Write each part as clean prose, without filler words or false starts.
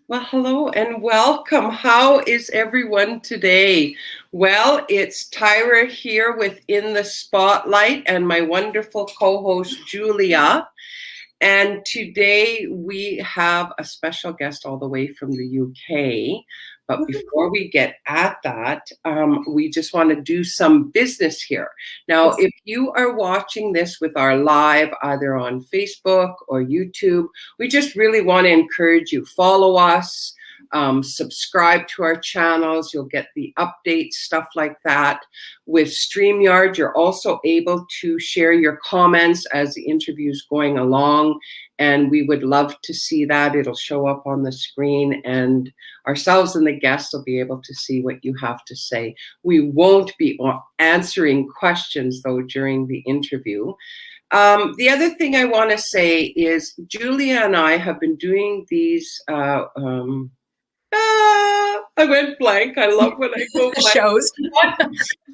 Well, hello and welcome. How is everyone today? Well, it's Tyra here within the spotlight and my wonderful co-host Julia. And today we have a special guest all the way from the UK. But before we get at that, we just want to do some business here. Now, if you are watching this with our live, either on Facebook or YouTube, we just really want to encourage you. Follow us, subscribe to our channels. You'll get the updates, stuff like that. With StreamYard, you're also able to share your comments as the interview is going along. And we would love to see that. It'll show up on the screen, and ourselves and the guests will be able to see what you have to say. We won't be answering questions, though, during the interview. The other thing I want to say is Julia and I have been doing these I went blank. I love when I go blank. Shows.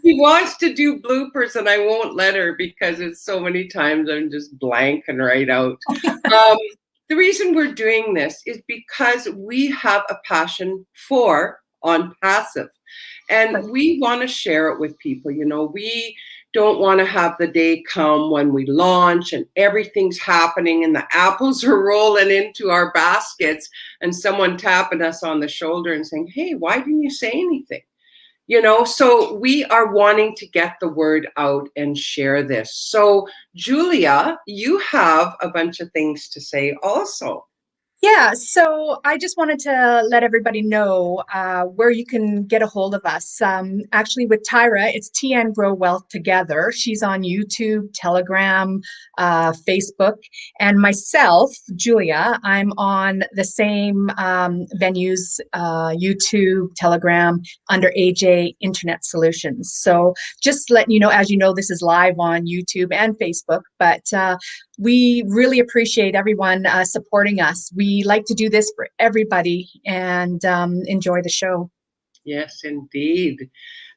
She wants to do bloopers, and I won't let her because it's so many times I'm just blank and right out. The reason we're doing this is because we have a passion for ONPASSIVE, and we want to share it with people. You know, we don't want to have the day come when we launch and everything's happening and the apples are rolling into our baskets and someone tapping us on the shoulder and saying, hey, why didn't you say anything? You know, so we are wanting to get the word out and share this. So Julia, you have a bunch of things to say also. Yeah, so I just wanted to let everybody know where you can get a hold of us. Actually, with Tyra, it's TN Grow Wealth Together. She's on YouTube, Telegram, Facebook, and myself, Julia, I'm on the same venues, YouTube, Telegram, under AJ Internet Solutions. So just letting you know, as you know, this is live on YouTube and Facebook, but we really appreciate everyone supporting us. We like to do this for everybody and enjoy the show. Yes, indeed.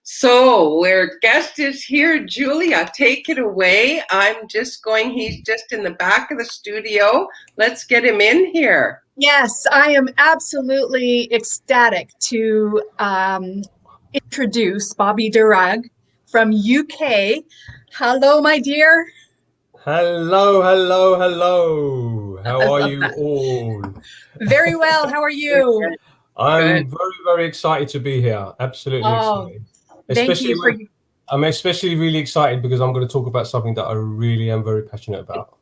So our guest is here. Julia, take it away. He's just in the back of the studio. Let's get him in here. Yes, I am absolutely ecstatic to introduce Bobby Diraag from UK. Hello, my dear. Hello, hello, hello. How are you all? Very well. How are you? I'm very, very excited to be here. Absolutely excited. I'm especially really excited because I'm going to talk about something that I really am very passionate about.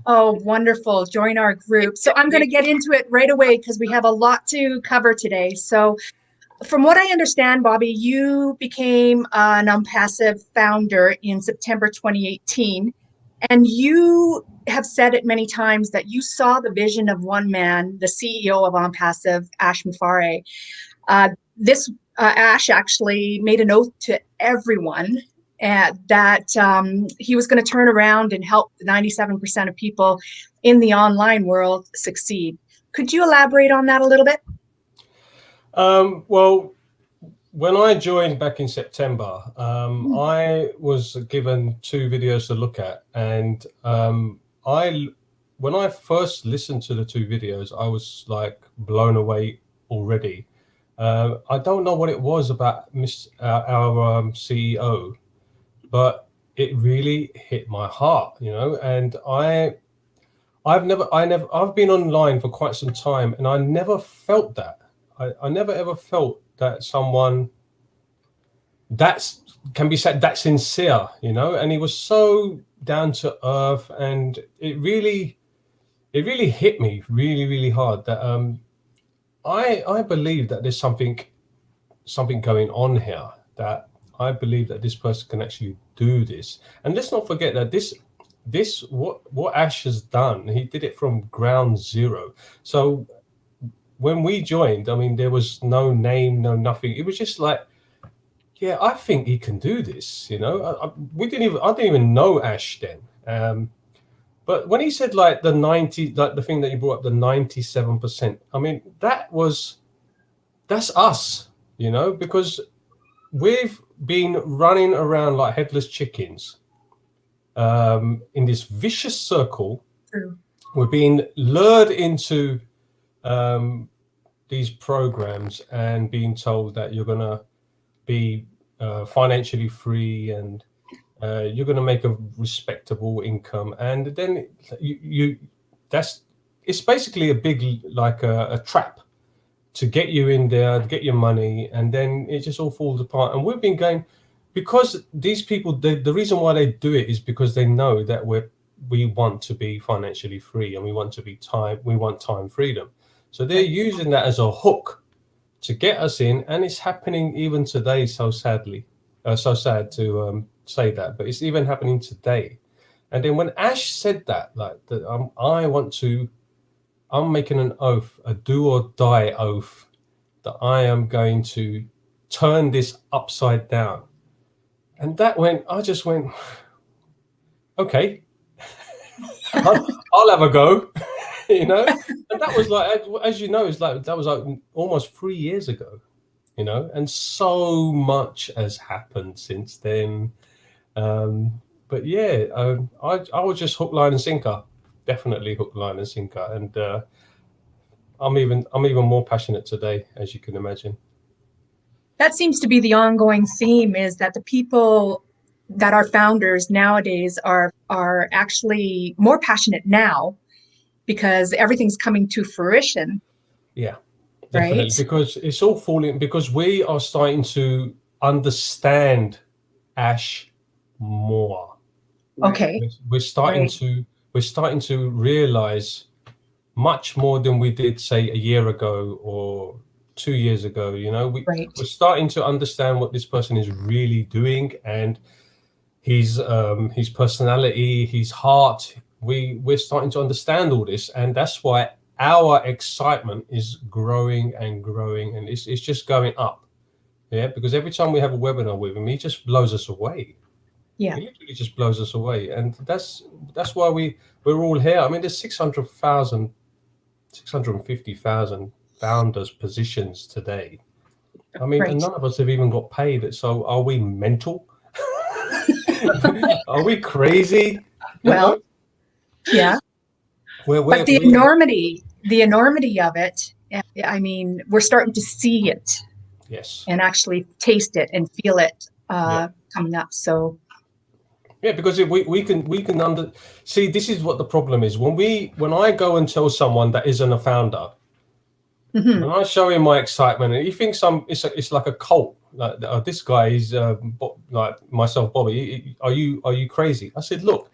Oh, wonderful. Join our group. So I'm going to get into it right away because we have a lot to cover today. So from what I understand, Bobby, you became an ONPASSIVE founder in September 2018. And you have said it many times that you saw the vision of one man, the CEO of ONPASSIVE, Ash Mufare. Ash actually made an oath to everyone that he was going to turn around and help the 97% of people in the online world succeed. Could you elaborate on that a little bit? Well, when I joined back in September, I was given 2 videos to look at, and when I first listened to the 2 videos, I was like blown away already. I don't know what it was about our CEO, but it really hit my heart, you know. And I've been online for quite some time, and I never felt that. I never ever felt that someone can be said that sincere, you know. And he was so down to earth, and it really hit me really hard that I believe that there's something going on here, that I believe that this person can actually do this. And let's not forget that what Ash has done, he did it from ground zero. So when we joined, I mean, there was no name, no nothing. It was just like, yeah, I think he can do this. You know, I didn't even know Ash then. But when he said like the 90, like the thing that you brought up, the 97%, I mean, that's us, you know, because we've been running around like headless chickens in this vicious circle. We're being lured into these programs and being told that you're going to be financially free and you're going to make a respectable income, and then it's basically a big, like a trap to get you in there, to get your money, and then it just all falls apart. And we've been going, because these people, the reason why they do it is because they know that we want to be financially free, and we want time freedom. So they're using that as a hook to get us in, and it's happening even today. So sadly, so sad to say that, but it's even happening today. And then when Ash said that, like that, I'm making an oath, a do or die oath, that I am going to turn this upside down. And I just went, okay, I'll have a go, you know. And that was like, as you know, that was like almost 3 years ago, you know, and so much has happened since then. But yeah, I was just hook, line, and sinker. Definitely hook, line, and sinker. And I'm even more passionate today, as you can imagine. That seems to be the ongoing theme, is that the people that are founders nowadays are actually more passionate now because everything's coming to fruition. Yeah, definitely. Right? Because it's all falling, because we are starting to understand Ash more. Okay. We're starting to realize much more than we did, say, a year ago or 2 years ago. You know, we're starting to understand what this person is really doing, and his personality, his heart. We're starting to understand all this, and that's why our excitement is growing and growing, and it's just going up. Yeah, because every time we have a webinar with him, he just blows us away. Yeah, he literally just blows us away, and that's why we're all here. I mean, there's 650,000 founders positions today. I mean, and none of us have even got paid. So are we mental? Are we crazy? Well, yeah. But the enormity of it, I mean, we're starting to see it. Yes. And actually taste it and feel it coming up. So yeah, because we can see, this is what the problem is. When I go and tell someone that isn't a founder, when I show him my excitement, and he thinks it's like a cult. Like, this guy is like myself, Bobby. Are you crazy? I said, look,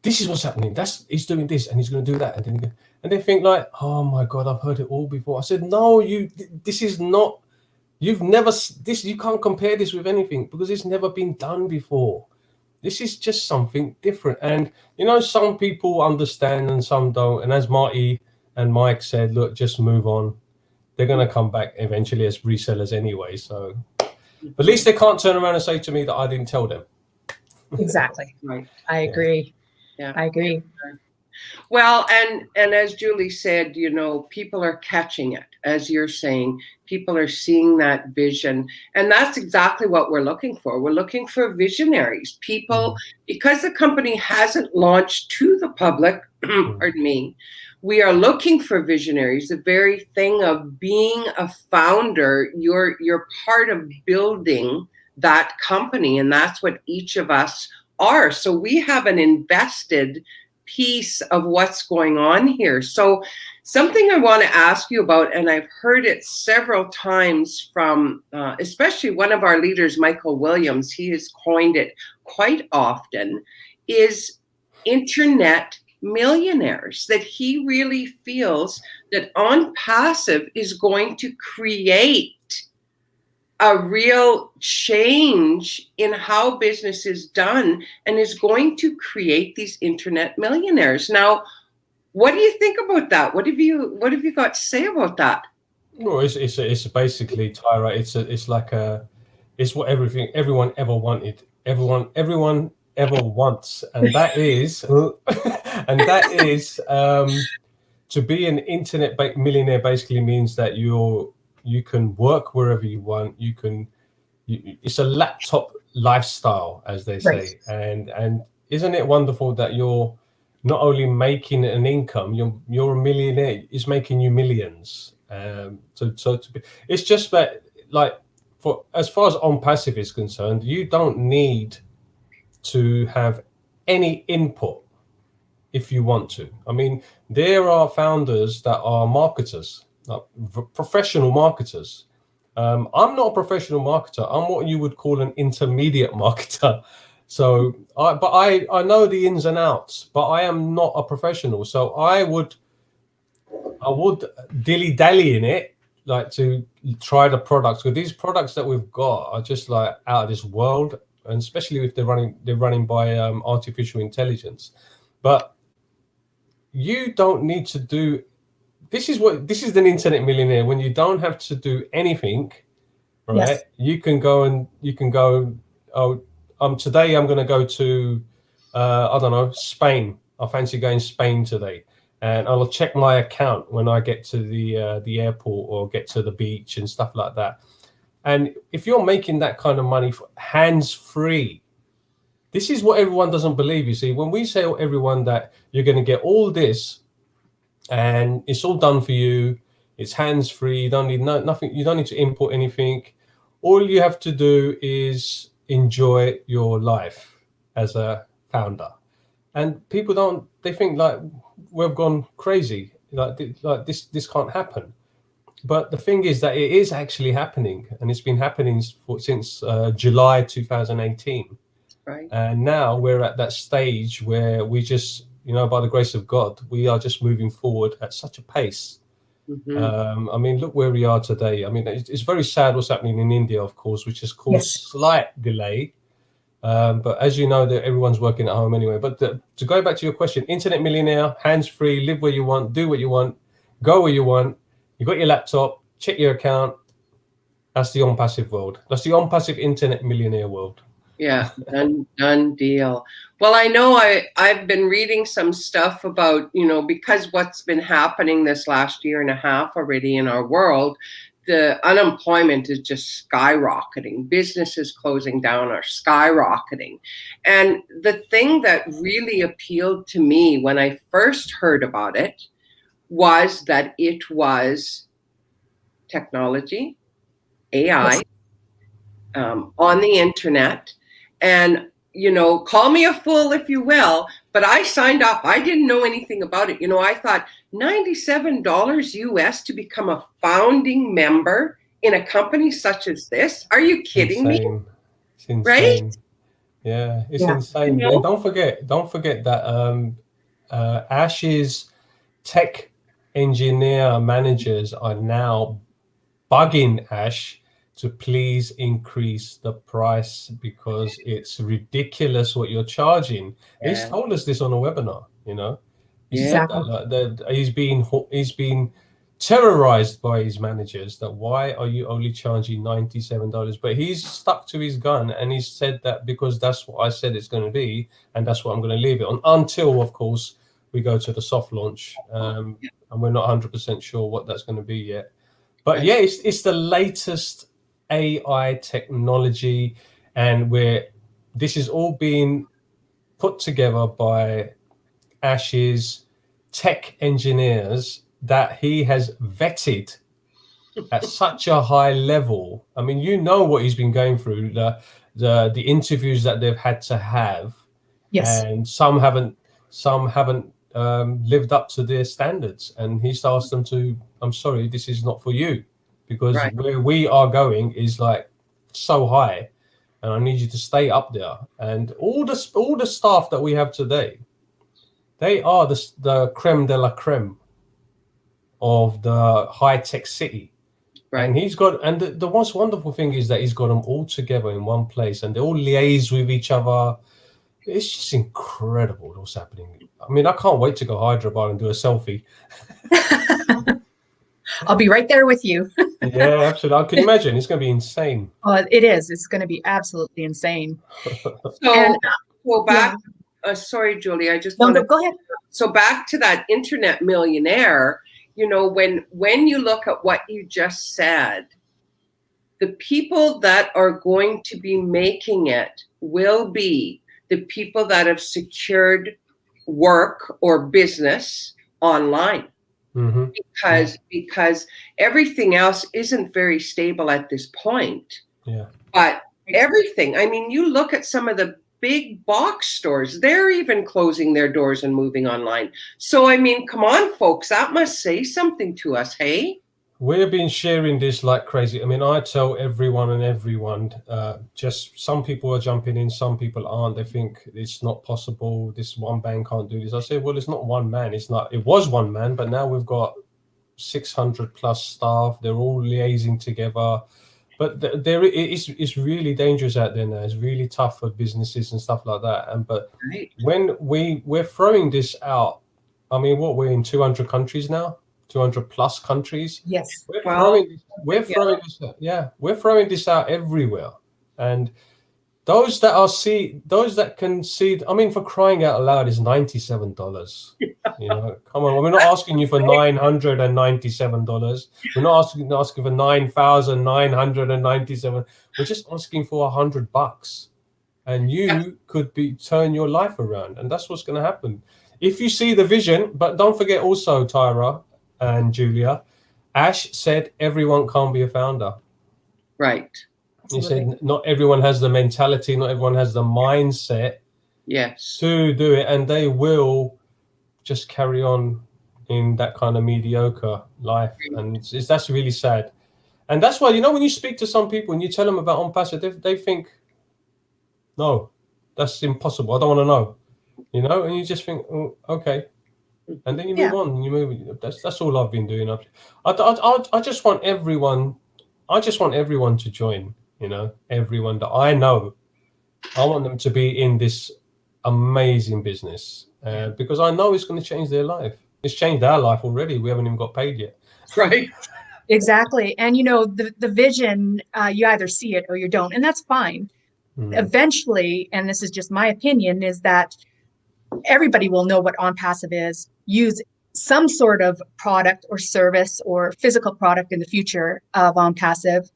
this is what's happening. He's doing this and he's going to do that, and they think like, oh my God, I've heard it all before. I said, no, this is not. You've never this. You can't compare this with anything because it's never been done before. This is just something different. And you know, some people understand and some don't. And as Marty and Mike said, look, just move on. They're going to come back eventually as resellers anyway. So at least they can't turn around and say to me that I didn't tell them. Exactly. Right. I agree. Yeah. I agree. Well, and as Julie said, you know, people are catching it, as you're saying. People are seeing that vision, and that's exactly what we're looking for. We're looking for visionaries, people, because the company hasn't launched to the public. Pardon me. We are looking for visionaries. The very thing of being a founder, you're part of building that company, and that's what each of us are. So we have an invested piece of what's going on here. So something I want to ask you about, and I've heard it several times from especially one of our leaders, Michael Williams, he has coined it quite often, is internet millionaires, that he really feels that ONPASSIVE is going to create a real change in how business is done and is going to create these internet millionaires. Now, what do you think about that? What have you got to say about that? Well, it's basically, Tyra. It's what everyone ever wanted. Everyone ever wants, and that is to be an internet millionaire. Basically means that you can work wherever you want. It's a laptop lifestyle, as they say. And isn't it wonderful that you're not only making an income, you're a millionaire. It's making you millions. It's just that, like, for as far as ONPASSIVE is concerned, you don't need to have any input if you want to. I mean, there are founders that are marketers, like professional marketers. I'm not a professional marketer. I'm what you would call an intermediate marketer. So, I know the ins and outs, but I am not a professional. So I would dilly dally in it, like, to try the products. Because these products that we've got are just like out of this world, and especially if they're running by artificial intelligence. But you don't need to do. This is an internet millionaire when you don't have to do anything. Right, Yes. you can go. Oh, today I'm going to go to, I don't know, Spain. I fancy going Spain today, and I'll check my account when I get to the airport or get to the beach and stuff like that. And if you're making that kind of money hands free, this is what everyone doesn't believe. You see, when we say to everyone that you're going to get all this, and it's all done for you, it's hands free. You don't need nothing. You don't need to import anything. All you have to do is enjoy your life as a founder. And people don't. They think like we've gone crazy. Like this can't happen. But the thing is that it is actually happening, and it's been happening since July 2018. Right. And now we're at that stage where we just, by the grace of God, we are just moving forward at such a pace. Mm-hmm. I mean, look where we are today. I mean, it's very sad what's happening in India, of course, which has caused slight delay. But as you know, that everyone's working at home anyway. But to go back to your question, internet millionaire, hands-free, live where you want, do what you want, go where you want. You got your laptop, check your account. That's the ONPASSIVE world. That's the ONPASSIVE internet millionaire world. Yeah, done deal. Well, I know I've been reading some stuff about, because what's been happening this last year and a half already in our world, the unemployment is just skyrocketing. Businesses closing down are skyrocketing. And the thing that really appealed to me when I first heard about it was that it was technology, AI, on the internet. And, call me a fool if you will, but I signed up. I didn't know anything about it. I thought $97 US to become a founding member in a company such as this. Are you kidding me? It's insane. Right? Yeah, it's insane. And don't forget that Ash's tech engineer managers are now bugging Ash to please increase the price because it's ridiculous what you're charging. Yeah. He's told us this on a webinar. He Yeah. said that he's been terrorized by his managers that why are you only charging $97? But he's stuck to his gun and he said that because that's what I said it's going to be, and that's what I'm going to leave it on until, of course, we go to the soft launch, and we're not 100% sure what that's going to be yet. But yeah, it's the latest AI technology, and this is all being put together by Ash's tech engineers that he has vetted at such a high level. I mean, what he's been going through, the interviews that they've had to have, and some haven't lived up to their standards, and he's asked them to, I'm sorry, this is not for you, because where we are going is like so high, and I need you to stay up there. And all the staff that we have today, they are the creme de la creme of the high-tech city. Right. And the most wonderful thing is that he's got them all together in one place, and they all liaise with each other. It's just incredible what's happening. I mean, I can't wait to go Hyderabad and do a selfie. I'll be right there with you. Yeah, absolutely. Can you imagine? It's going to be insane. It is. It's going to be absolutely insane. So back. Sorry, Julie. I just want to go ahead. So back to that internet millionaire. When you look at what you just said, the people that are going to be making it will be the people that have secured work or business online Mm-hmm. because everything else isn't very stable at this point. Yeah. But everything, I mean, you look at some of the big box stores, they're even closing their doors and moving online. So, I mean, come on, folks, that must say something to us, hey? We've been sharing this like crazy. I mean, I tell everyone, just some people are jumping in, some people aren't. They think it's not possible. This one man can't do this. I say, well, it's not one man. It's not. It was one man, but now we've got 600 plus staff. They're all liaising together. But it's really dangerous out there now. It's really tough for businesses and stuff like that. But Right. when we're throwing this out, I mean, what, we're in 200 countries now, 200 plus countries. Yes. We're Well, throwing this out everywhere. And those that can see, I mean, for crying out loud, is $97. You know, come on, we're not asking you for $997. We're not asking for $9,997. We're just asking for $100, and you could turn your life around, and that's what's going to happen if you see the vision. But don't forget also, Tyra and Julia, Ash said everyone can't be a founder. right. He said not everyone has the mentality, not everyone has the mindset Yes. to do it, and they will just carry on in that kind of mediocre life. And that's really sad. And that's why, you know, when you speak to some people and you tell them about ONPASSIVE, they think, no, that's impossible. I don't want to know, you know, and you just think, oh, okay. And then you move on and you move. That's all I've been doing. I just want everyone to join, you know, everyone that I know. I want them to be in this amazing business because I know it's going to change their life. It's changed our life already. We haven't even got paid yet. Right. Exactly. And, you know, the vision, you either see it or you don't, and that's fine. Eventually, and this is just my opinion, is that everybody will know what ONPASSIVE is, use some sort of product or service or physical product in the future of ONPASSIVE,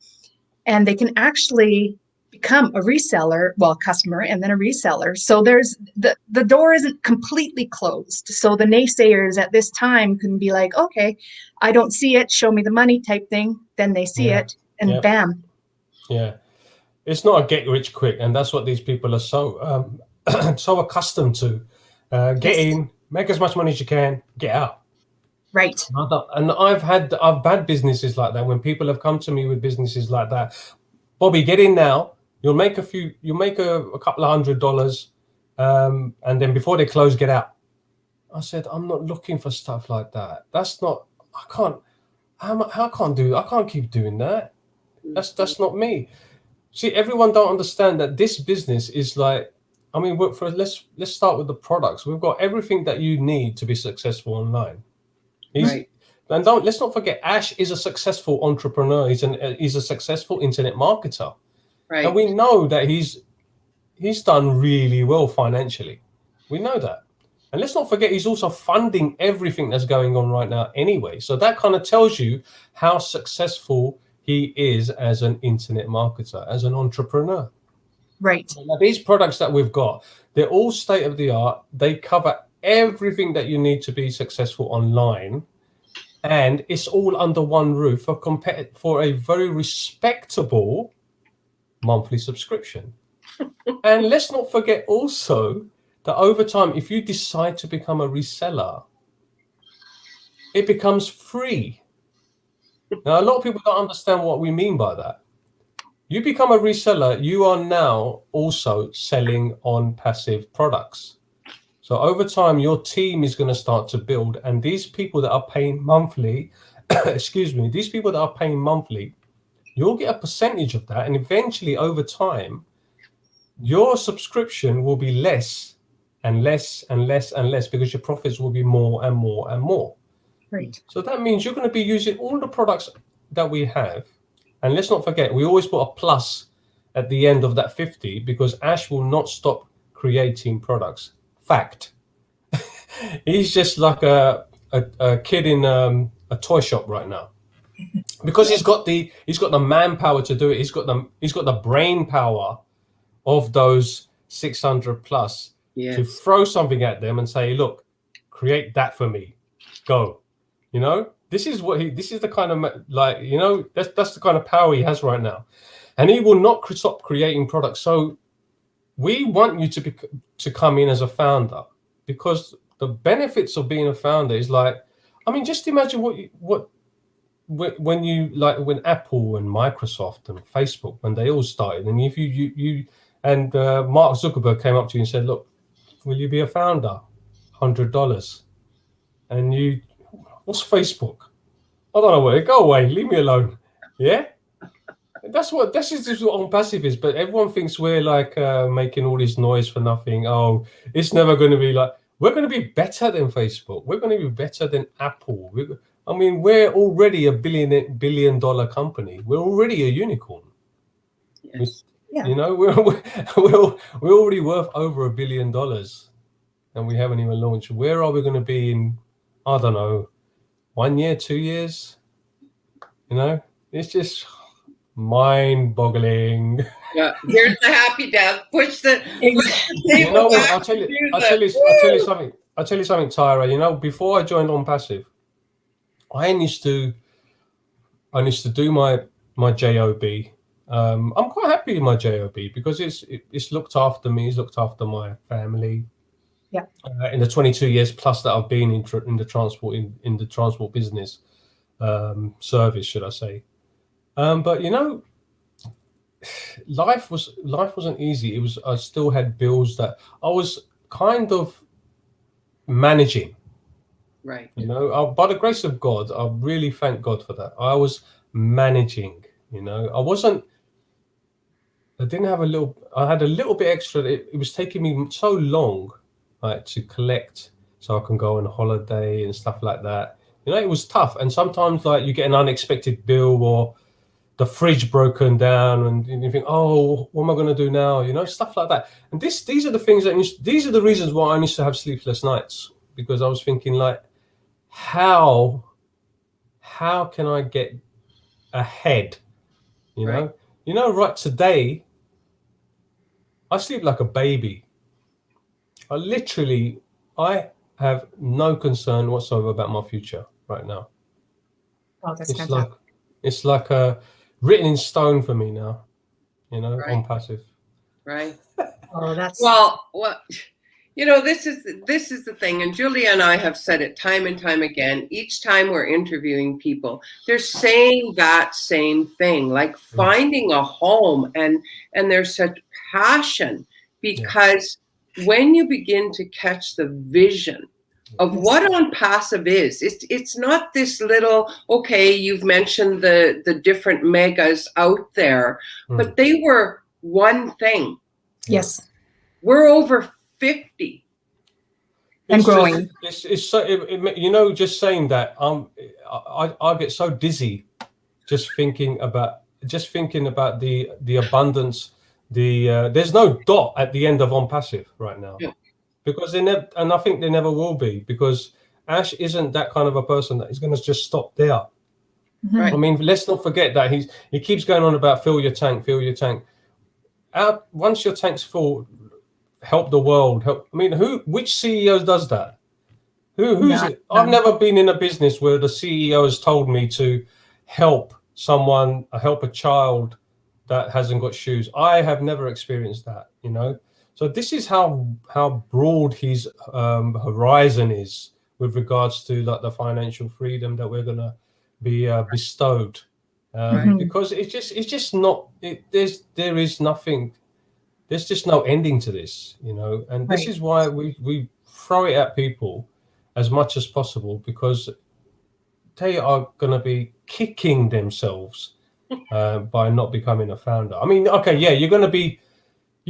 and they can actually become a reseller, well, customer and then a reseller. So there's the door isn't completely closed. So the naysayers at this time can be like, okay, I don't see it, show me the money type thing. Then they see it and bam. Yeah. It's not a get rich quick. And that's what these people are so so accustomed to. Get in, make as much money as you can, get out. Right. And I've had businesses like that. When people have come to me with businesses like that, Bobby, get in now. You'll make a couple of $100, and then before they close, get out. I said, I'm not looking for stuff like that. That's not. I can't keep doing that. That's not me. See, everyone don't understand that this business is like. I mean, let's start with the products. We've got everything that you need to be successful online. Right. And let's not forget, Ash is a successful entrepreneur. He's a successful internet marketer. Right. And we know that he's done really well financially. We know that. And let's not forget, he's also funding everything that's going on right now anyway. So that kind of tells you how successful he is as an internet marketer, as an entrepreneur. Right. Now, these products that we've got, they're all state of the art. They cover everything that you need to be successful online. And it's all under one roof for a very respectable monthly subscription. And let's not forget also that over time, if you decide to become a reseller, it becomes free. Now, a lot of people don't understand what we mean by that. You become a reseller, you are now also selling ONPASSIVE products. So over time, your team is going to start to build, and these people that are paying monthly, these people that are paying monthly, you'll get a percentage of that. And eventually over time, your subscription will be less and less and less and less because your profits will be more and more and more. Right. So that means you're going to be using all the products that we have. And let's not forget, we always put a plus at the end of that 50 because Ash will not stop creating products. Fact. He's just like a kid in a toy shop right now. Because he's got the manpower to do it. He's got the brain power of those 600 plus. to throw something at them and say, look, create that for me, go. You know, this is the kind of, like, you know, that's the kind of power he has right now, and he will not stop creating products. So we want you to come in as a founder, because the benefits of being a founder is, like, I mean, just imagine when Apple and Microsoft and Facebook, when they all started, and if you and Mark Zuckerberg came up to you and said, look, will you be a founder? $100. And what's Facebook? I don't know where. Go away. Leave me alone. Yeah. This is what ONPASSIVE is. But everyone thinks we're like making all this noise for nothing. Oh, it's never going to be like. We're going to be better than Facebook. We're going to be better than Apple. I mean, we're already a billion dollar company. We're already a unicorn. Yes. You know, we're already worth over $1 billion, and we haven't even launched. Where are we going to be in, I don't know, 1 year, 2 years? You know, it's just mind-boggling. Yeah, here's the happy dance. Push the You know what? I'll tell you something, Tyra. You know, before I joined ONPASSIVE, I used to do my job. I'm quite happy with my job because it's looked after me. It's looked after my family. Yeah. In the 22 years plus that I've been in the transport business, service, should I say? But you know, life wasn't easy. I still had bills that I was kind of managing. Right. You know, by the grace of God, I really thank God for that. I was managing. You know, I had a little bit extra. It was taking me so long, like, to collect so I can go on holiday and stuff like that. You know, it was tough. And sometimes, like, you get an unexpected bill or the fridge broken down and you think, oh, what am I going to do now? You know, stuff like that. And these are the things these are the reasons why I used to have sleepless nights, because I was thinking, like, how can I get ahead? You know, right today, I sleep like a baby. I have no concern whatsoever about my future right now. Oh, that's fantastic. It's like written in stone for me now, you know, Right. ONPASSIVE. Right. Oh, that's Well, you know, this is the thing, and Julia and I have said it time and time again. Each time we're interviewing people, they're saying that same thing, like finding a home, and there's such passion, because when you begin to catch the vision of what ONPASSIVE is, it's not this little, okay, you've mentioned the different megas out there, but they were one thing. Yes. We're over 50 and growing. It's so, you know, just saying that, I get so dizzy just thinking about the abundance. There's no dot at the end of ONPASSIVE right now, because and I think there never will be, because Ash isn't that kind of a person that is going to just stop there. Right. I mean, let's not forget that he keeps going on about fill your tank. Once your tank's full, help the world. I mean, which CEO does that? Who's it? I've never been in a business where the CEO has told me to help a child that hasn't got shoes. I have never experienced that, you know. So this is how broad his horizon is with regards to, like, the financial freedom that we're gonna be bestowed, because it's just not. There is nothing. There's just no ending to this, you know. And this is why we throw it at people as much as possible, because they are going to be kicking themselves by not becoming a founder. I mean, okay, yeah, you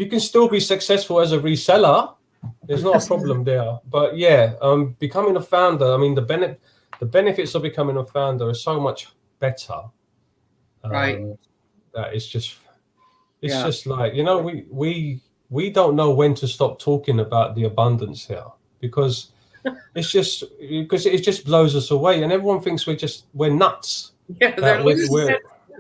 can still be successful as a reseller. There's not a problem there. But yeah, becoming a founder, I mean, the benefits of becoming a founder are so much better. That it's just like, you know, we don't know when to stop talking about the abundance here, because it just blows us away, and everyone thinks we're nuts. Yeah,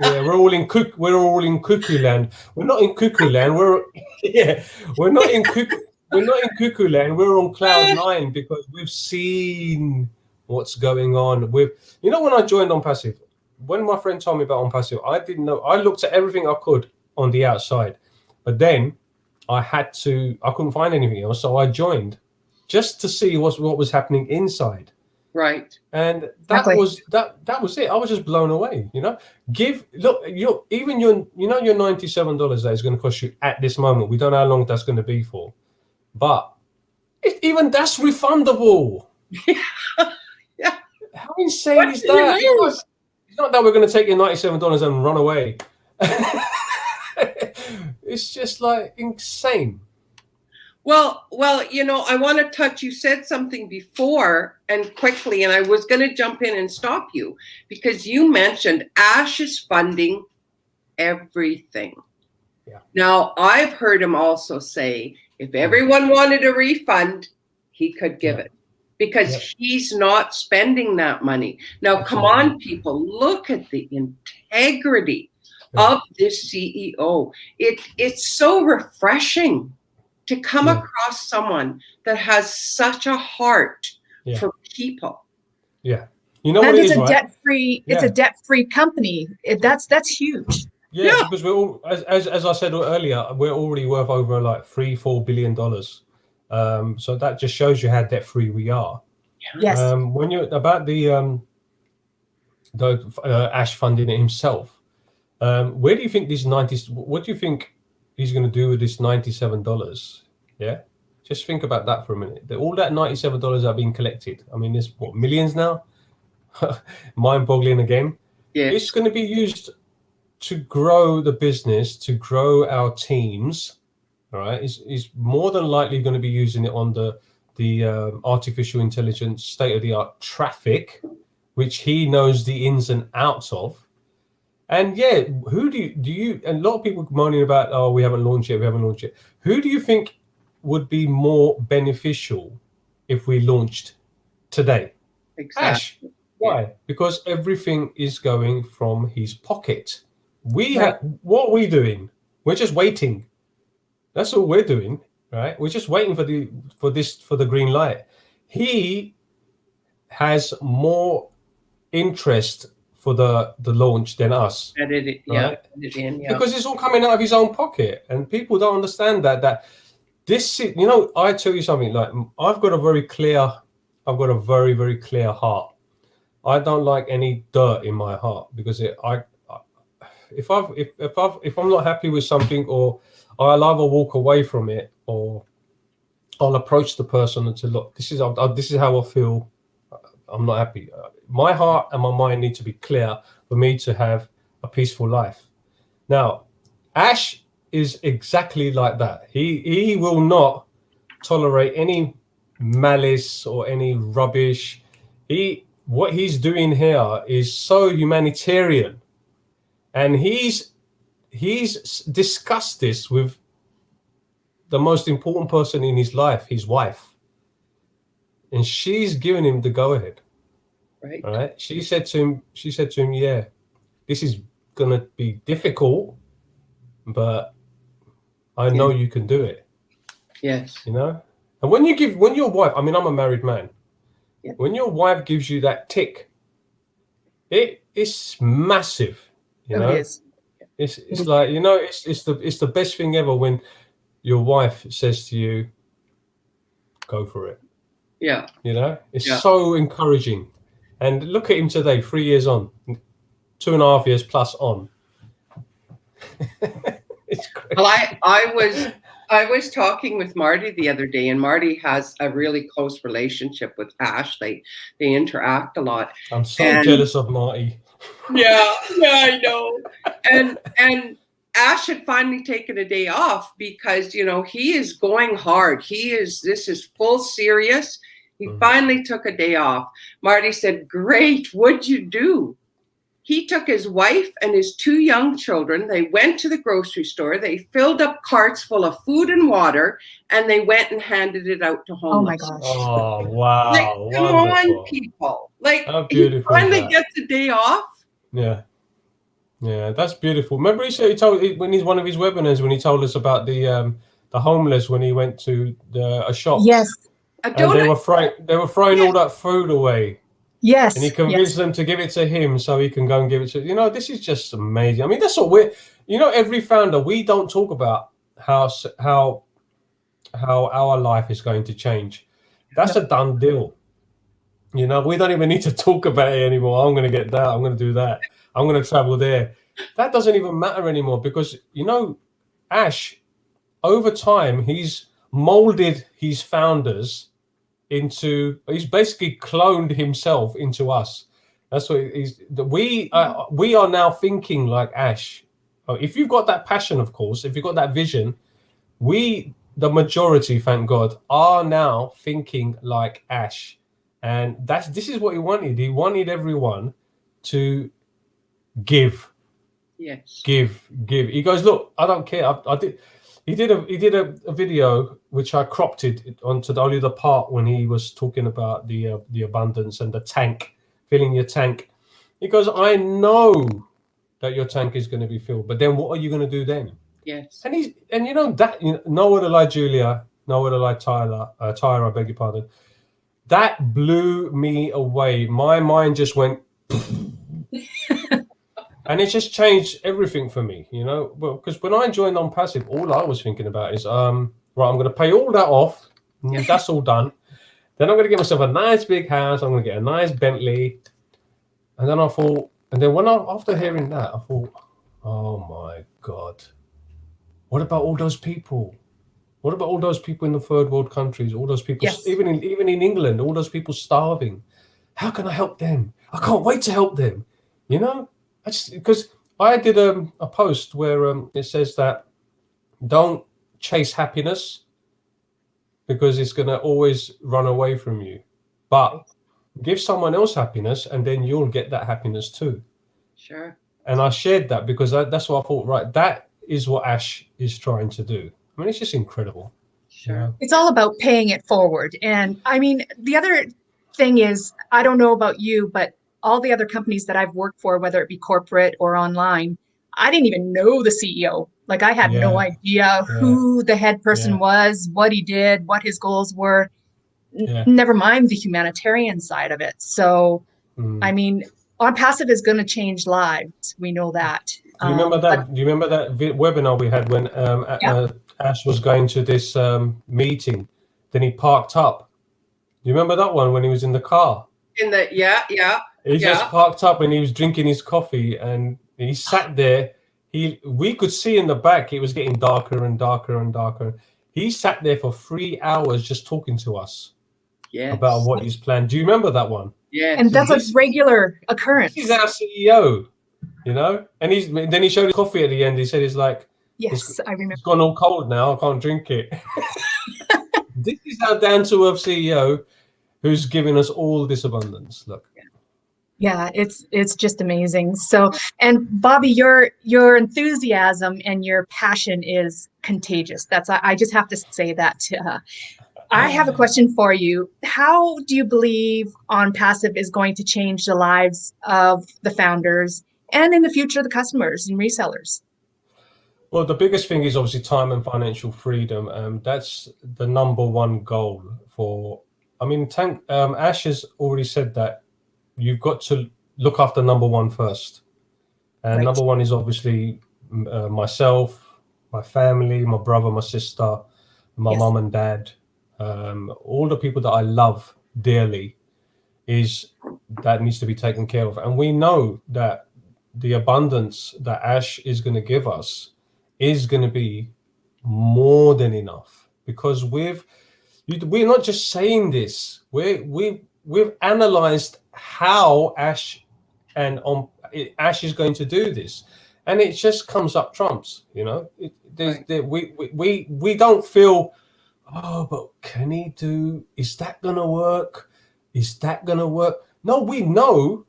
we're all in cuckoo land. We're not in cuckoo land. We're not in cuckoo. we're not in cuckoo land. We're on cloud 9 because we've seen what's going on with, you know, when I joined ONPASSIVE, when my friend told me about ONPASSIVE, I didn't know. I looked at everything I could on the outside, but then I couldn't find anything else, so I joined just to see what was happening inside. Right. And Exactly. that was it. I was just blown away. You know, your $97 that is going to cost you at this moment. We don't know how long that's going to be for, but even that's refundable. Yeah. How insane is that? It's not that we're going to take your $97 and run away. It's just like insane. Well, you know, I want to touch, you said something before and quickly, and I was going to jump in and stop you because you mentioned Ash is funding everything. Yeah. Now, I've heard him also say if everyone wanted a refund, he could give it because he's not spending that money. Now, come on, people, look at the integrity of this CEO. It's so refreshing to come across someone that has such a heart for people. Yeah. You know and what it it's is, a right? debt-free, it's a debt-free company. That's huge. Yeah, because we're all, as I said earlier, we're already worth over like $3-4 billion. So that just shows you how debt-free we are. Yes. When you're about the Ash funding it himself, where do you think these what do you think he's going to do with this $97? Yeah, just think about that for a minute. All that $97 are being collected. I mean, there's what, millions now? Mind-boggling again. Yeah. It's going to be used to grow the business, to grow our teams. All right, is more than likely going to be using it on the artificial intelligence state-of-the-art traffic, which he knows the ins and outs of. And yeah, who do you? And a lot of people moaning about, oh, we haven't launched yet. Who do you think would be more beneficial if we launched today? Exactly. Ash. Why? Because everything is going from his pocket. What are we doing? We're just waiting. That's all we're doing, right? We're just waiting for the green light. He has more interest for the launch than us. Right? Because it's all coming out of his own pocket, and people don't understand that this, you know, I tell you something, like I've got a very, very clear heart. I don't like any dirt in my heart because if I'm not happy with something, or I'll either walk away from it, or I'll approach the person and say, look, this is how I feel. I'm not happy. My heart and my mind need to be clear for me to have a peaceful life. Now, Ash is exactly like that. He will not tolerate any malice or any rubbish. What he's doing here is so humanitarian, and he's discussed this with the most important person in his life, his wife, and she's given him the go ahead. Right. All right. She said to him, yeah, this is gonna be difficult, but I know you can do it. Yes. You know? And when your wife, I mean, I'm a married man. Yeah. When your wife gives you that tick, it's massive. You know? It is. It's like, you know, it's the best thing ever when your wife says to you, go for it. Yeah. You know, it's so encouraging. And look at him today, 3 years on, 2.5 years plus on. It's crazy. Well, I was talking with Marty the other day, and Marty has a really close relationship with Ash. They interact a lot. I'm so jealous of Marty. Yeah, I know. And Ash had finally taken a day off because, you know, he is going hard. This is full serious. He finally took a day off. Marty said, great, what'd you do? He took his wife and his 2 young children. They went to the grocery store. They filled up carts full of food and water, and they went and handed it out to homeless. Oh my gosh. Oh, wow. Like, come on, people. Like, how beautiful he finally gets a day off. Yeah. Yeah, that's beautiful. Remember he told when he's one of his webinars, when he told us about the the homeless when he went to a shop. Yes. And they were throwing all that food away. Yes. And he convinced them to give it to him so he can go and give it to, this is just amazing. I mean, that's what every founder, we don't talk about how our life is going to change. That's a done deal. We don't even need to talk about it anymore. I'm going to get that. I'm going to do that. I'm going to travel there. That doesn't even matter anymore because, Ash, over time, he's molded his founders he's basically cloned himself into us. That's what we are now thinking like Ash. If you've got that passion, of course, if you've got that vision, the majority, thank God, are now thinking like Ash. And this is what he wanted. He wanted everyone to give. Yes. Give. He goes, look, I don't care. He did a video which I cropped it onto only the part when he was talking about the abundance and the tank, filling your tank. He goes, I know that your tank is going to be filled, but then what are you going to do then? Yes. And nowhere to lie, Julia, nowhere to lie, Tyra, I beg your pardon. That blew me away. My mind just went, and it just changed everything for me, Well, because when I joined ONPASSIVE, all I was thinking about is, right, I'm going to pay all that off. That's all done. Then I'm going to get myself a nice big house. I'm going to get a nice Bentley. And then I thought, after hearing that, I thought, oh my God, what about all those people? What about all those people in the third world countries? All those people, Yes. even in England, all those people starving. How can I help them? I can't wait to help them. Because I did a post where it says that don't chase happiness because it's going to always run away from you. But give someone else happiness and then you'll get that happiness too. Sure. And I shared that because that's what I thought, right, that is what Ash is trying to do. I mean, it's just incredible. Sure. It's all about paying it forward. And I mean, the other thing is, I don't know about you, but all the other companies that I've worked for, whether it be corporate or online, I didn't even know the CEO. Like I had no idea who the head person was, what he did, what his goals were, never mind the humanitarian side of it. So, I mean, ONPASSIVE is going to change lives. We know that. Do you remember that? Do you remember that webinar we had when Ash was going to this meeting? Then he parked up. Do you remember that one when he was in the car? He just parked up and he was drinking his coffee and he sat there. We could see in the back it was getting darker and darker and darker. He sat there for 3 hours just talking to us about what he's planned. Do you remember that one? Yeah. And that's a regular occurrence. He's our CEO, And then he showed his coffee at the end. He said, "It's like I remember. It's gone all cold now. I can't drink it." This is our down to earth CEO who's giving us all this abundance. Look. Yeah, it's just amazing. So, and Bobby, your enthusiasm and your passion is contagious. I just have to say that. I have a question for you. How do you believe ONPASSIVE is going to change the lives of the founders and in the future the customers and resellers? Well, the biggest thing is obviously time and financial freedom. That's the number one goal for. I mean, Ash has already said that. You've got to look after number one first. And number one is obviously myself, my family, my brother, my sister, my mom and dad, all the people that I love dearly that needs to be taken care of. And we know that the abundance that Ash is going to give us is going to be more than enough because we're not just saying this. We've analyzed how Ash is going to do this, and it just comes up trumps. We don't feel, oh, but can he do? Is that gonna work? Is that gonna work? No, we know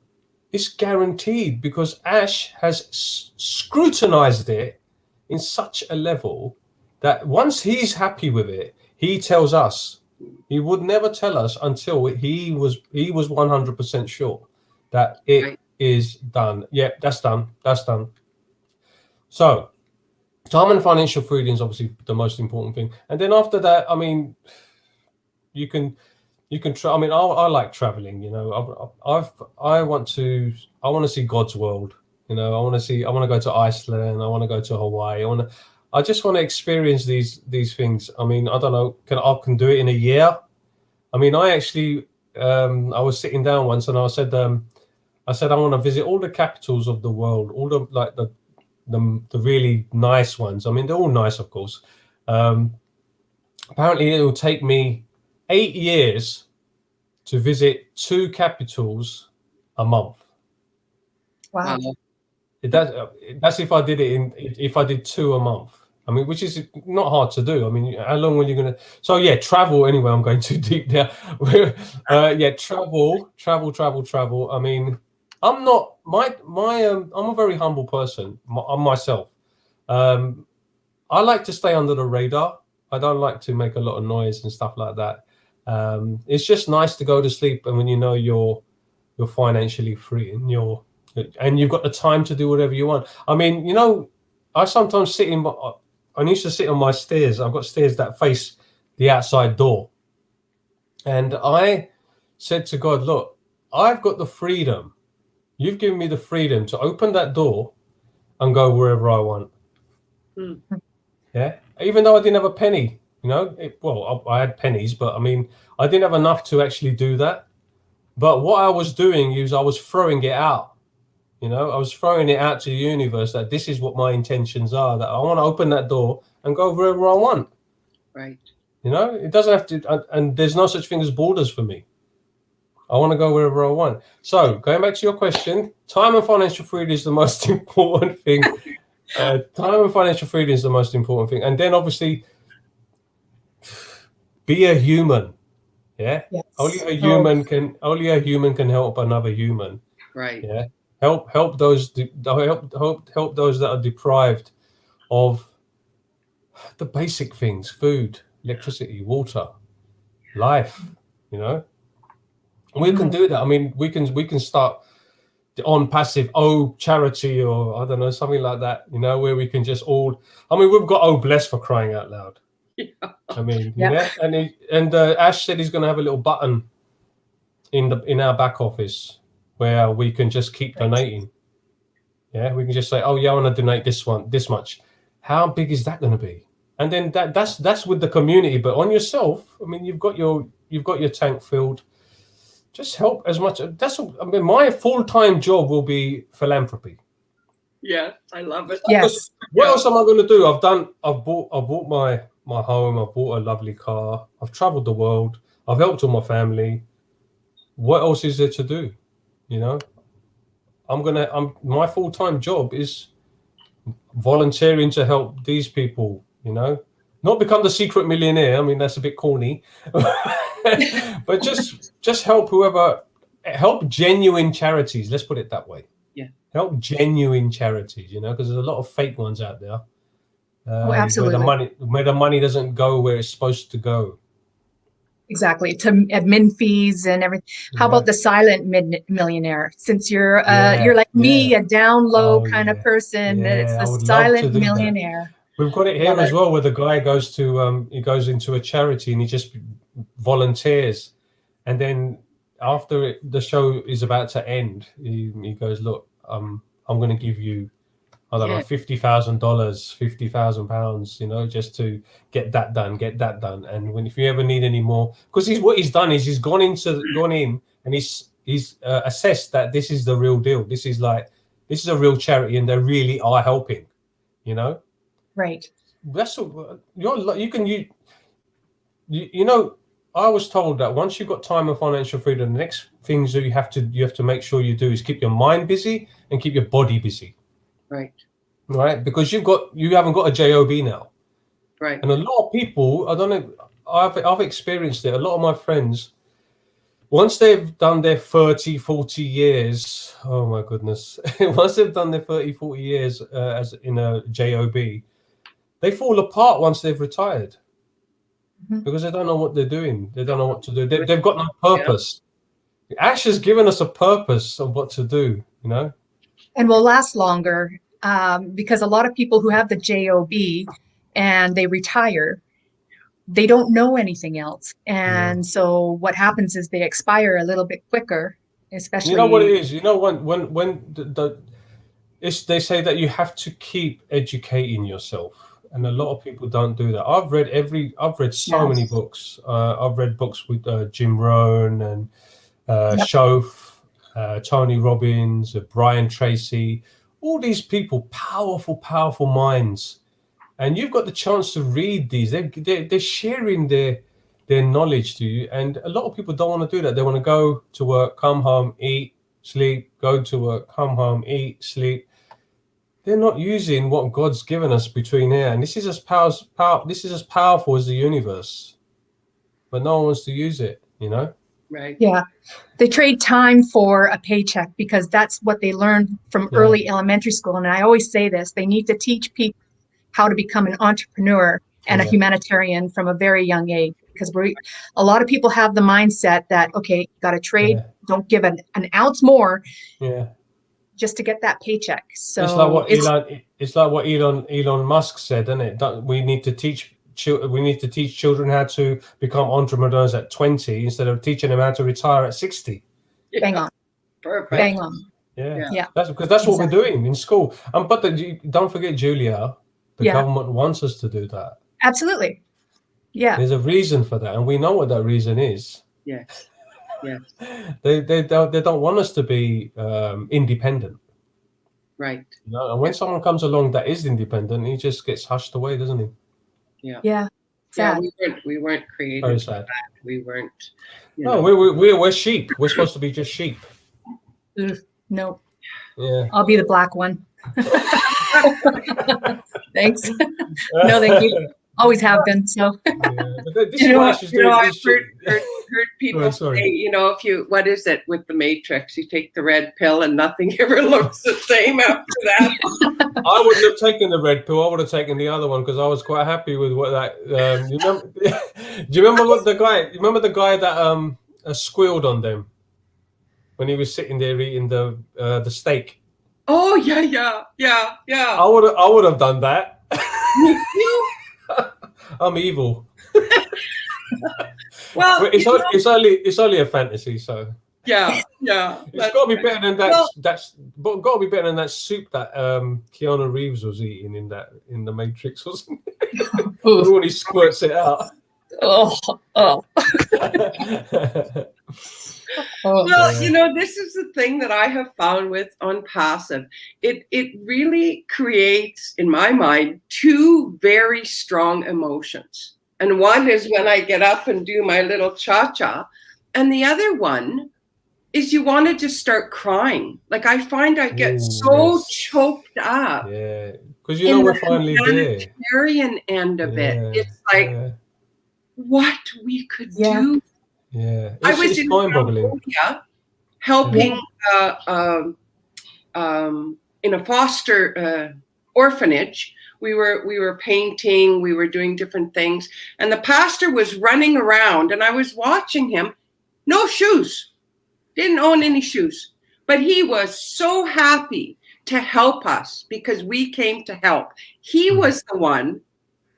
it's guaranteed because Ash has scrutinized it in such a level that once he's happy with it, he tells us. He would never tell us until he was 100% sure that it is done. Yeah, that's done. That's done. So time and financial freedom is obviously the most important thing. And then after that, I mean, you can try. I mean, I like traveling. You know, I want to see God's world. You know, I want to go to Iceland. I want to go to Hawaii. I just want to experience these things. I mean, I don't know. I can do it in a year. I mean, I actually I was sitting down once and I said I want to visit all the capitals of the world, all the like the really nice ones. I mean, they're all nice, of course. Apparently, it will take me 8 years to visit 2 capitals a month. Wow. That's if I did it if I did 2 a month. I mean, which is not hard to do. I mean, how long were you going to? So yeah, travel. Anyway, I'm going too deep there. Yeah, travel. I mean, I'm not I'm a very humble person. I'm myself. I like to stay under the radar. I don't like to make a lot of noise and stuff like that. It's just nice to go to sleep, and when you know you're financially free and you've got the time to do whatever you want. I mean, you know, I sometimes I used to sit on my stairs. I've got stairs that face the outside door, and I said to God, "Look, I've got the freedom. You've given me the freedom to open that door and go wherever I want." Yeah, even though I didn't have a penny, you know. I had pennies, but I mean, I didn't have enough to actually do that. But what I was doing is I was throwing it out. You know, I was throwing it out to the universe that this is what my intentions are. That I want to open that door and go wherever I want. Right. You know, it doesn't have to, and there's no such thing as borders for me. I want to go wherever I want. So going back to your question, time and financial freedom is the most important thing. Time and financial freedom is the most important thing. And then obviously be a human. Yeah. Yes. Only a human can help another human. Right. Yeah. Help those that are deprived of the basic things: food, electricity, water, life. You know, we can do that. I mean, we can start the ONPASSIVE charity, or I don't know, something like that. You know, where we can just all. I mean, we've got Bless, for crying out loud. Yeah. I mean, yeah. And Ash said he's going to have a little button in our back office where we can just keep donating. Yeah, we can just say, "Oh yeah, I want to donate this much." How big is that going to be? And then that's with the community, but on yourself. I mean, you've got your tank filled. Just help as much. I mean, my full-time job will be philanthropy. Yeah, I love it. Yes. What else am I going to do? I've bought my home. I've bought a lovely car. I've traveled the world. I've helped all my family. What else is there to do? You know, my full-time job is volunteering to help these people. You know, not become the secret millionaire. I mean, that's a bit corny, but just help genuine charities. Let's put it that way. Yeah. Help genuine charities, you know, because there's a lot of fake ones out there. Absolutely. Where the money doesn't go where it's supposed to go. Exactly. To admin fees and everything. How about the silent millionaire? Since you're like me, a down low kind of person, it's the silent millionaire. We've got it here as well, where the guy goes to he goes into a charity and he just volunteers, and then after the show is about to end, he goes, "Look, I'm going to give you, I don't know, $50,000, £50,000, you know, just to get that done. And if you ever need any more, because what he's done is he's gone in and he's assessed that this is the real deal. This is a real charity, and they really are helping, you know." Right. That's what you know. I was told that once you've got time and financial freedom, the next things that you have to make sure you do is keep your mind busy and keep your body busy. Right. Right, because you haven't got a job now. Right. And a lot of people, I don't know, I've experienced it. A lot of my friends, once they've done their 30, 40 years, oh my goodness, once they've done their 30, 40 years as in a job, they fall apart once they've retired. Because they don't know what they're doing. They don't know what to do. They've got no purpose. Yeah. Ash has given us a purpose of what to do, you know. And will last longer because a lot of people who have the job and they retire, they don't know anything else, and so what happens is they expire a little bit quicker, especially. You know what it is? You know, when they say that you have to keep educating yourself, and a lot of people don't do that. I've read so many books. I've read books with Jim Rohn and Shoaff, Tony Robbins, Brian Tracy, all these people, powerful minds. And you've got the chance to read these. They're sharing their knowledge to you. And a lot of people don't want to do that. They want to go to work, come home, eat, sleep, go to work, come home, eat, sleep. They're not using what God's given us between here. And this is as powerful as the universe. But no one wants to use it, you know? Right. Yeah. They trade time for a paycheck because that's what they learned from early elementary school. And I always say this, they need to teach people how to become an entrepreneur and a humanitarian from a very young age, because a lot of people have the mindset that, okay, got to trade, don't give an ounce more just to get that paycheck. So it's like what Elon Musk said, isn't it? We need to teach children how to become entrepreneurs at 20 instead of teaching them how to retire at 60. Bang on. Perfect. Bang on. Yeah. That's because that's what we're doing in school. But don't forget, Julia, the government wants us to do that. Absolutely. Yeah. There's a reason for that, and we know what that reason is. Yes. Yes. They don't want us to be independent. Right. You know? And when someone comes along that is independent, he just gets hushed away, doesn't he? Yeah. Yeah. Sad. Yeah, we weren't created Very for sad. that. We weren't. No, we're sheep. We're supposed to be just sheep. No. Yeah. I'll be the black one. Thanks. No, thank you. Always have been. So. I've heard people say, if you, what is it with the Matrix? You take the red pill and nothing ever looks the same after that. I wouldn't have taken the red pill. I would have taken the other one because I was quite happy with what that. Do you remember what the guy? You remember the guy that squealed on them when he was sitting there eating the steak? Oh yeah. I would have done that. I'm evil. Well, it's only a fantasy, so yeah. It's got to be better than that. That's got to be better than that soup that Keanu Reeves was eating in the Matrix, wasn't it? When he squirts it out. Oh. Well, this is the thing that I have found with ONPASSIVE. It really creates, in my mind, two very strong emotions. And one is when I get up and do my little cha-cha. And the other one is you want to just start crying. Like I find I get choked up. Yeah, because we're finally there. The humanitarian end of it. It's like what we could do. Yeah, I was in Cambodia helping in a foster orphanage. We were painting, we were doing different things, and the pastor was running around, and I was watching him. No shoes, didn't own any shoes, but he was so happy to help us because we came to help. He was the one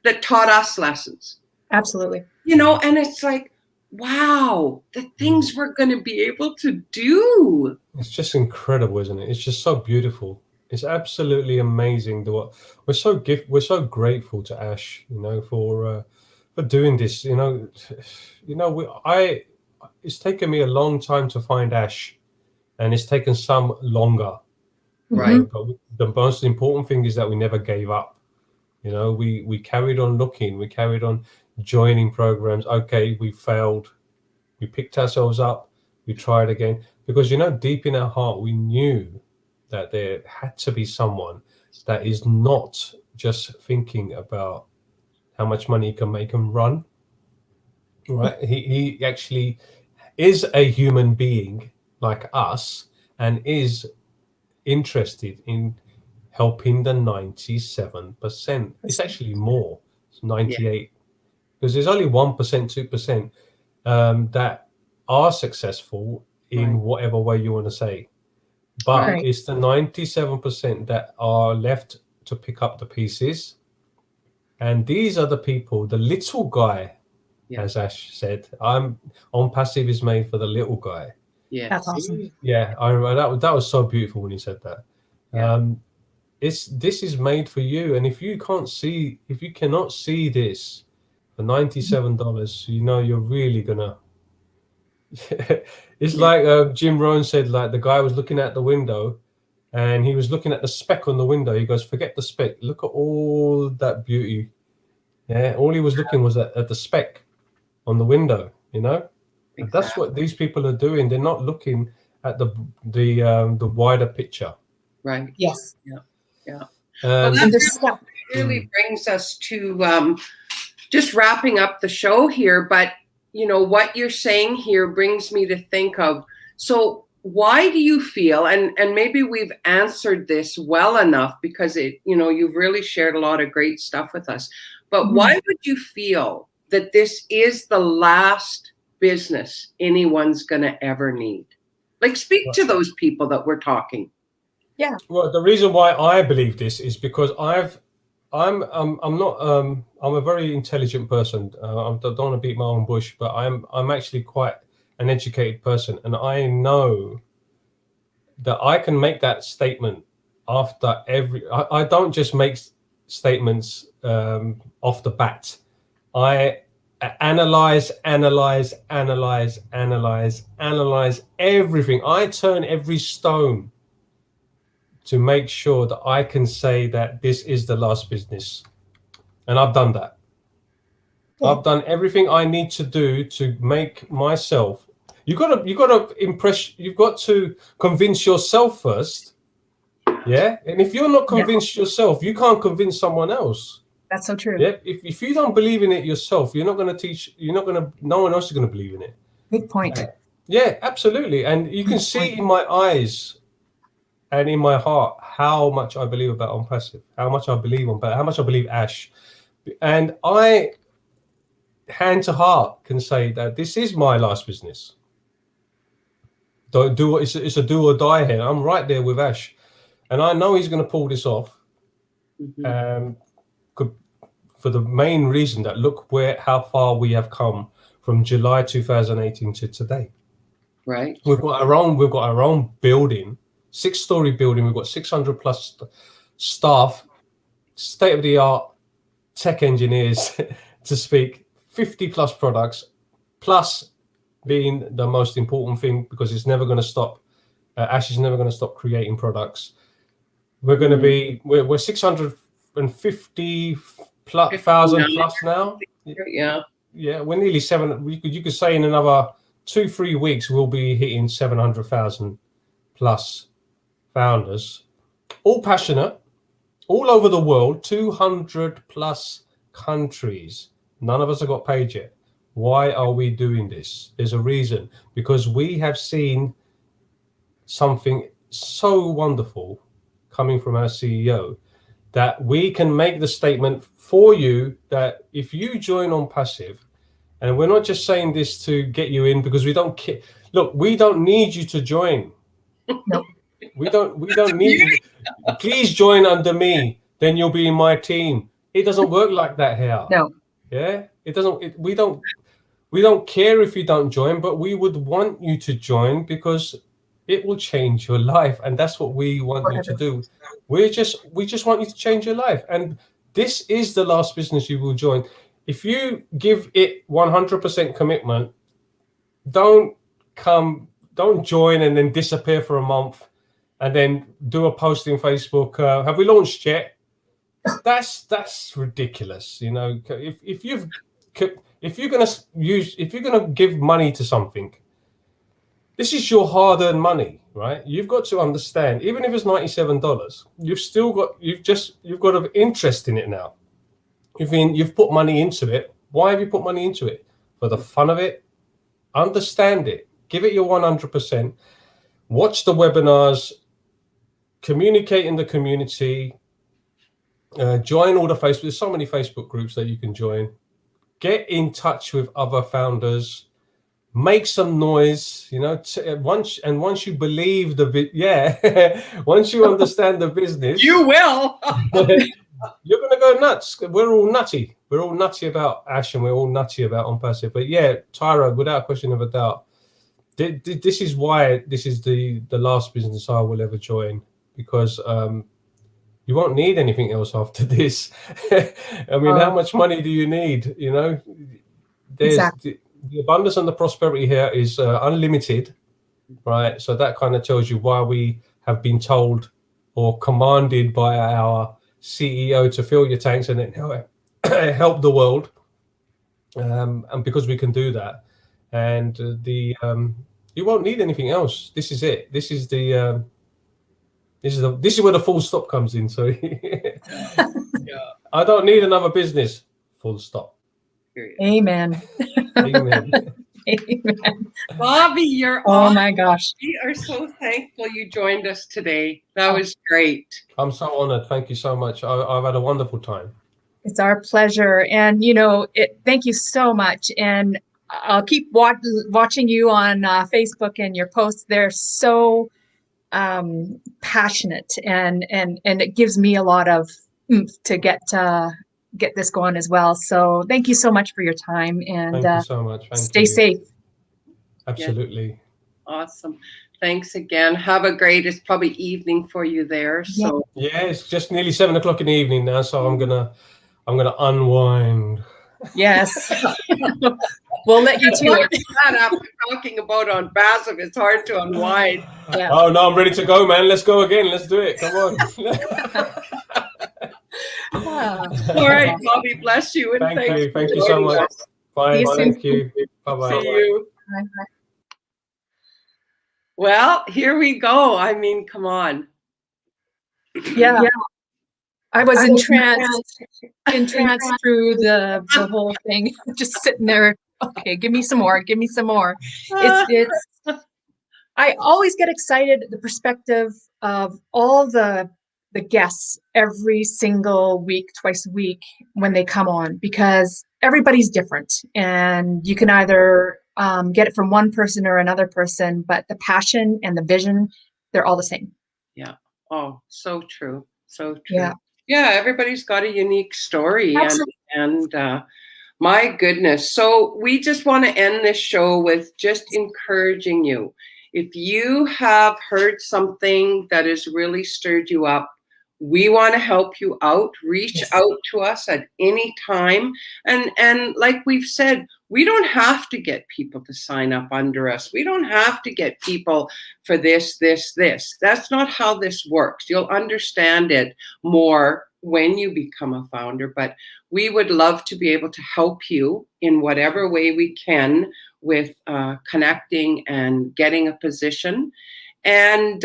that taught us lessons. Absolutely. And it's like, wow, the things we're going to be able to do. It's just incredible, isn't it? It's just so beautiful. It's absolutely amazing. We're so grateful to Ash, for doing this. It's taken me a long time to find Ash, and it's taken some longer. Right. But the most important thing is that we never gave up. We carried on looking. We carried on joining programs. Okay, we failed. We picked ourselves up. We tried again because deep in our heart we knew that there had to be someone that is not just thinking about how much money he can make and run. Right? He actually is a human being like us and is interested in helping the 97%. It's actually more. It's 98. Because there's only 1%, 2% that are successful in whatever way you want to say. but Right. it's the 97% that are left to pick up the pieces. And these are the people, the little guy, Yeah. as Ash said, ONPASSIVE is made for the little guy. Yeah. That's awesome. Yeah, that was so beautiful when he said that. Yeah. This is made for you, and if you cannot see this for $97, you know you're really gonna. It's Yeah. like Jim Rohn said, like the guy was looking out the window, and he was looking at the speck on the window. He goes, "Forget the speck. Look at all that beauty." Yeah, all he was looking was at the speck on the window. You know, and that's Exactly. what these people are doing. They're not looking at the wider picture. Right. Yes. Yeah. Well, And that And there's stuff. really brings us to just wrapping up the show here. But, you know, what you're saying here brings me to think of, so why do you feel, and maybe we've answered this well enough because you've really shared a lot of great stuff with us, but why would you feel that this is the last business anyone's going to ever need? Like, speak to those people that we're talking. Yeah. well, the reason why I believe this is because I'm a very intelligent person. I don't want to beat my own bush, but I'm actually quite an educated person, and I know that I can make that statement after I don't just make statements off the bat. I analyze everything. I turn every stone to make sure that I can say that this is the last business. And I've done that. Yeah. I've done everything I need to do to make myself. You've got to convince yourself first. Yeah. And if you're not convinced yourself, you can't convince someone else. That's so true. Yeah. If you don't believe in it yourself, no one else is going to believe in it. Good point. Yeah, absolutely. And you can see in my eyes and in my heart how much I believe about ONPASSIVE, how much I believe Ash. And I, hand to heart, can say that this is my last business. It's a do or die here. I'm right there with Ash. And I know he's going to pull this off. For the main reason that look how far we have come from July 2018 to today. Right. We've got our own building, 6-story building. We've got 600 plus staff, state of the art tech engineers to speak, 50 plus products, plus being the most important thing, because it's never going to stop. Ash is never going to stop creating products. We're going to be, we're 650,000 plus now. Yeah. Yeah, we're nearly 7. You could say in another 2-3 weeks we'll be hitting 700,000 plus founders, all passionate, all over the world, 200 plus countries. None of us have got paid yet. Why are we doing this? There's a reason, because we have seen something so wonderful coming from our CEO that we can make the statement for you that if you join ONPASSIVE, and we're not just saying this to get you in because we don't care. Look, we don't need you to join. No. We don't need you. Please join under me, then you'll be in my team. It doesn't work like that here. No. Yeah, it doesn't. We don't care if you don't join, but we would want you to join because it will change your life, and that's what we want you to do. We just want you to change your life, and this is the last business you will join. If you give it 100% commitment, don't join and then disappear for a month, and then do a post in Facebook. Have we launched yet? That's ridiculous. You know, if you're gonna give money to something, this is your hard-earned money, right? You've got to understand, even if it's $97, you've got an interest in it now. You've put money into it. Why have you put money into it? For the fun of it. Understand it. Give it your 100%. Watch the webinars. Communicate in the community. Join all the Facebook. There's so many Facebook groups that you can join. Get in touch with other founders. make some noise, you know, once you believe once you understand the business, You will. you're gonna go nuts. We're all nutty. We're all nutty about Ash, and we're all nutty about ONPASSIVE. But yeah, Tyra, without question of a doubt, this is why this is the last business I will ever join, because you won't need anything else after this. I mean, how much money do you need? You know, there's Exactly. the abundance and the prosperity here is unlimited, right? So that kind of tells you why we have been told or commanded by our CEO to fill your tanks and then help the world, and because we can do that, and you won't need anything else. This is it. This is where the full stop comes in. So I don't need another business. Full stop. Period. Amen. Amen. Amen. Bobby, you're Oh awesome. my gosh. We are so thankful you joined us today. That was great. I'm so honored. Thank you so much. I've had a wonderful time. It's our pleasure. And, you know, thank you so much. And I'll keep watching you on Facebook and your posts. They're so passionate, and it gives me a lot of oomph to get this going as well. So thank you so much for your time, and Thank you so much. stay safe. Absolutely. Awesome. Thanks again. Have a great, it's probably evening for you there. So yeah, it's just nearly 7 o'clock in the evening now, so I'm gonna unwind. Yes. We'll let you to it. after talking about ONPASSIVE, it's hard to unwind. Yeah. Oh no, I'm ready to go, man. Let's go again. Let's do it. Come on. All right, Bobby, bless you. And Thank you. Thank you so much. Bye. Thank you. Bye-bye. See you. Well, here we go. I mean, come on. Yeah. I was entranced through the whole thing, just sitting there. Okay, give me some more. Give me some more. It's. I always get excited at the perspective of all the guests every single week, twice a week when they come on, because everybody's different, and you can either get it from one person or another person, but the passion and the vision, they're all the same. Yeah. Oh, so true. So true. Yeah. Yeah, everybody's got a unique story. Absolutely. And my goodness. So we just want to end this show with just encouraging you. If you have heard something that has really stirred you up, we want to help you out. Reach out to us at any time. And like we've said, we don't have to get people to sign up under us. We don't have to get people for this. That's not how this works. You'll understand it more when you become a founder, but we would love to be able to help you in whatever way we can with connecting and getting a position. And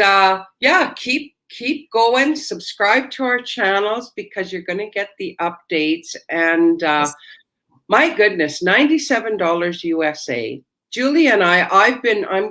keep going. Subscribe to our channels, because you're going to get the updates. And my goodness, $97 USA. Julia and I'm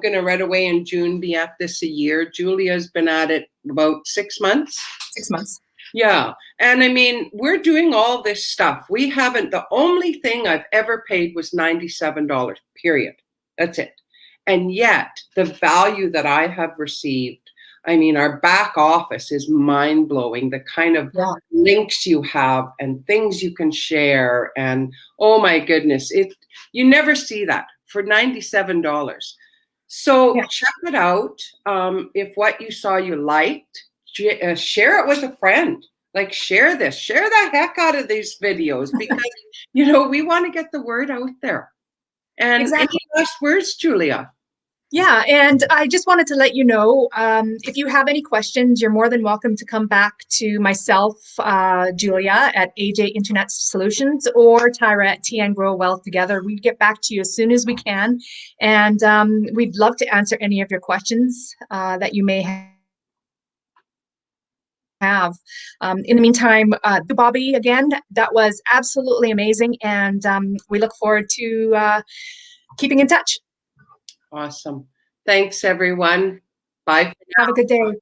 going to right away in June be at this a year. Julia's been at it about 6 months. 6 months. Yeah. And I mean, we're doing all this stuff. The only thing I've ever paid was $97, period. That's it. And yet the value that I have received, I mean, our back office is mind blowing. The kind of links you have and things you can share. And oh my goodness, you never see that for $97. So check it out. If what you saw you liked, share it with a friend. Like, share the heck out of these videos, because we want to get the word out there. And any last words, Julia? Yeah, and I just wanted to let you know, if you have any questions, you're more than welcome to come back to myself, Julia at AJ Internet Solutions, or Tyra at TN Grow Wealth Together. We get back to you as soon as we can, and we'd love to answer any of your questions that you may have. In the meantime, Bobby, again, that was absolutely amazing, and we look forward to keeping in touch. Awesome. Thanks, everyone. Bye. Have a good day.